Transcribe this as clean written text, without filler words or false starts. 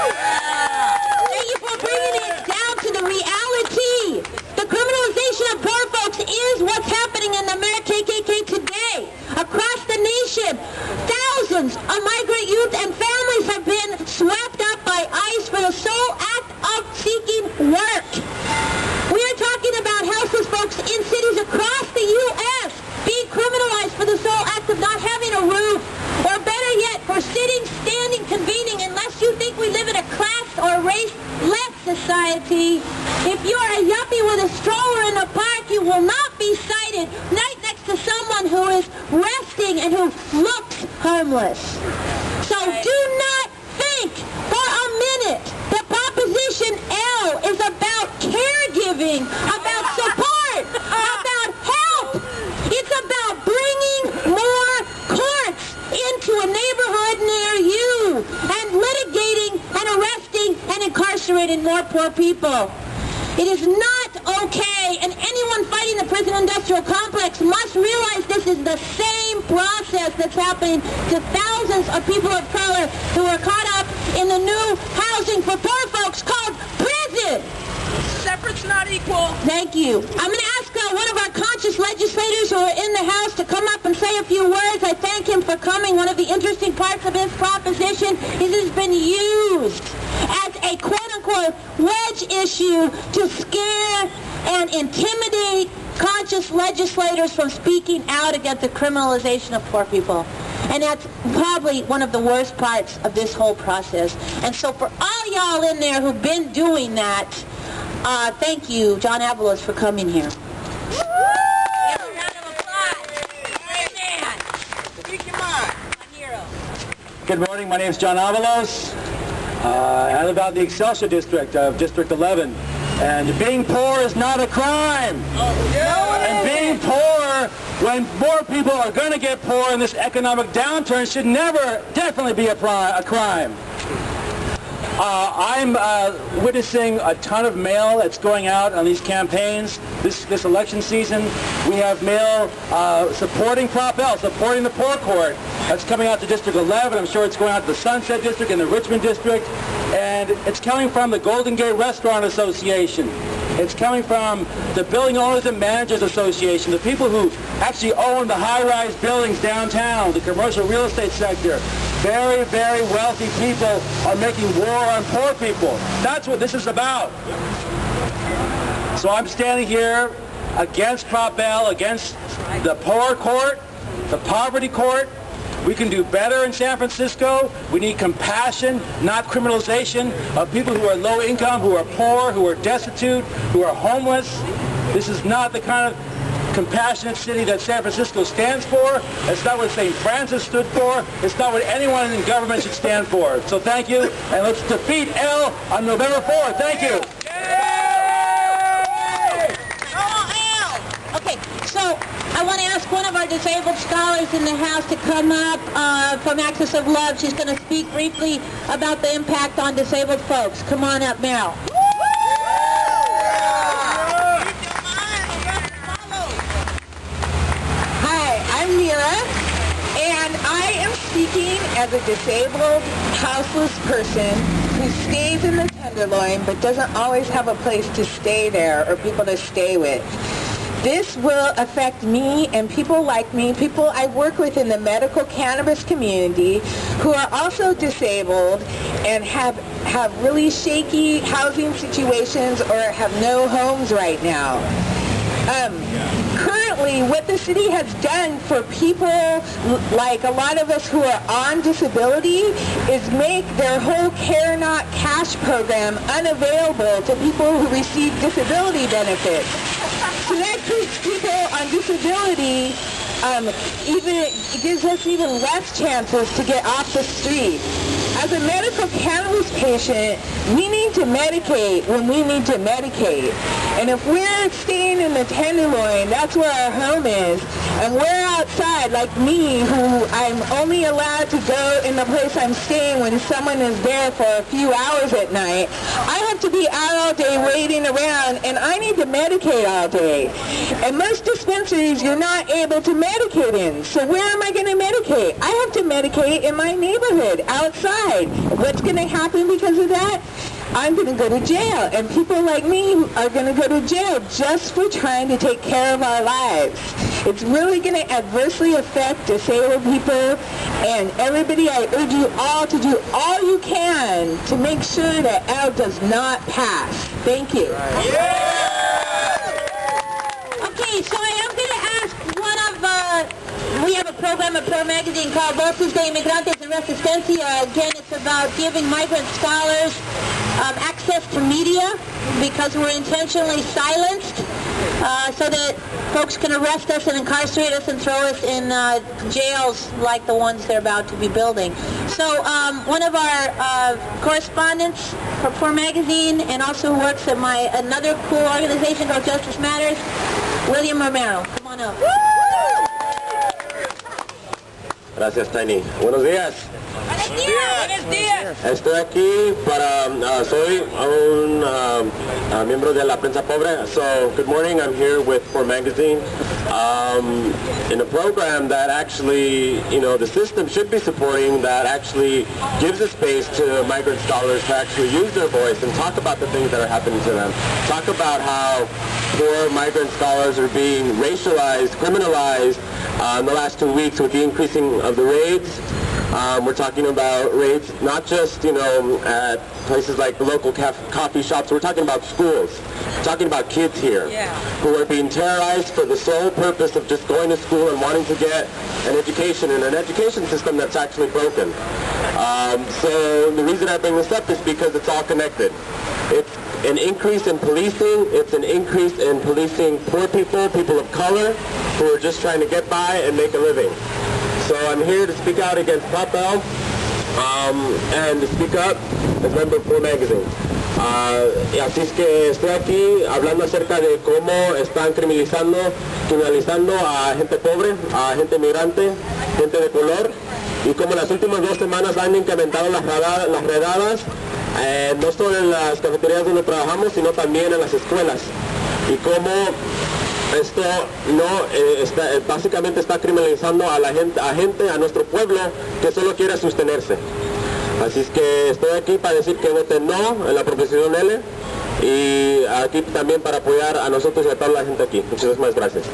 Thank you for bringing it down to the reality. The criminalization of poor folks is what's happening in the KKK today. Across the nation, thousands of migrant youth and families have been swept up by ICE for the sole act of seeking work. We are talking about houseless folks in cities across the U.S. being criminalized for the sole act of not having a roof, or better yet, for sitting, standing, convening, unless you think we live in a class or race-less society. If you're a yuppie with a stroller in the park, you will not be cited right next to someone who is resting and who looks homeless. So do not think for a minute that Proposition L is about caregiving, about support, about help. It's about bringing more courts into a neighborhood near you and litigating and arresting and incarcerating more poor people. It is not okay, and anyone fighting the prison industrial complex must realize this is the same process that's happening to thousands of people of color who are caught up in the new housing for poor folks called prison. Separate's not equal. Thank you. I'm going to ask one of our conscious legislators who are in the House to come up and say a few words. I thank him for coming. One of the interesting parts of this proposition is it's been used as a quote-unquote wedge issue to scare and intimidate conscious legislators from speaking out against the criminalization of poor people. And that's probably one of the worst parts of this whole process. And so for all y'all in there who've been doing that, thank you, John Avalos, for coming here. Good morning, my name is John Avalos. I'm about the Excelsior District of District 11. And being poor is not a crime. And being poor, when more people are going to get poor in this economic downturn, should never, definitely be a crime. I'm witnessing a ton of mail that's going out on these campaigns this election season. We have mail supporting Prop L, supporting the poor court. That's coming out to District 11. I'm sure it's going out to the Sunset District and the Richmond District. And it's coming from the Golden Gate Restaurant Association. It's coming from the Building Owners and Managers Association, the people who actually own the high-rise buildings downtown, the commercial real estate sector. Very, very wealthy people are making war on poor people. That's what this is about. So I'm standing here against Prop L, against the poor court, the poverty court. We can do better in San Francisco. We need compassion, not criminalization of people who are low income, who are poor, who are destitute, who are homeless. This is not the kind of compassionate city that San Francisco stands for. It's not what St. Francis stood for. It's not what anyone in government should stand for. So thank you, and let's defeat L on November 4th. Thank you. Okay, so I want to ask one of our disabled scholars in the House to come up from Axis of Love. She's going to speak briefly about the impact on disabled folks. Come on up, Meryl. Hi, I'm Mira, and I am speaking as a disabled, houseless person who stays in the Tenderloin but doesn't always have a place to stay there or people to stay with. This will affect me and people like me, people I work with in the medical cannabis community who are also disabled and have really shaky housing situations or have no homes right now. Currently, what the city has done for people like a lot of us who are on disability is make their whole Care Not Cash program unavailable to people who receive disability benefits. So that keeps people on disability, it gives us even less chances to get off the street. As a medical cannabis patient, we need to medicate when we need to medicate. And if we're staying in the Tenderloin, that's where our home is, and we're outside, like me, who I'm only allowed to go in the place I'm staying when someone is there for a few hours at night, I have to be out all day waiting around, and I need to medicate all day. And most dispensaries you're not able to medicate in, so where am I going to medicate? I have to medicate in my neighborhood, outside. What's going to happen because of that, I'm going to go to jail. And people like me are going to go to jail just for trying to take care of our lives. It's really going to adversely affect disabled people. And everybody, I urge you all to do all you can to make sure that L does not pass. Thank you. Okay, so I am going to ask one of, we have a program at Pro Magazine called Voces de Inmigrantes en Resistencia. Again, it's about giving migrant scholars access to media because we're intentionally silenced so that folks can arrest us and incarcerate us and throw us in jails like the ones they're about to be building. So one of our correspondents for Pro Magazine and also works at another cool organization called Justice Matters, William Romero. Come on up. Gracias, Tiny. Buenos días. Buenos días. Estoy aquí soy un miembro de la prensa pobre. So, good morning. I'm here with Prop Magazine in a program that actually, the system should be supporting, that actually gives a space to migrant scholars to actually use their voice and talk about the things that are happening to them. Talk about how poor migrant scholars are being racialized, criminalized in the last 2 weeks with the increasing of the raids. We're talking about raids not just, at places like the local coffee shops. We're talking about schools. We're talking about kids here who are being terrorized for the sole purpose of just going to school and wanting to get an education in an education system that's actually broken. So the reason I bring this up is because it's all connected. It's an increase in policing. It's an increase in policing poor people, people of color, who are just trying to get by and make a living. So I'm here to speak out against Prop L and to speak up as member of Pro Magazine. Así es que estoy aquí hablando acerca de cómo están criminalizando a gente pobre, a gente migrante, gente de color, y cómo las últimas 2 semanas han incrementado las redadas, no solo en las cafeterías donde trabajamos, sino también en las escuelas. Y cómo esto básicamente está criminalizando a la gente, a nuestro pueblo que solo quiere sostenerse. Así es que estoy aquí para decir que voten no en la proposición L y aquí también para apoyar a nosotros y a toda la gente aquí. Muchas gracias.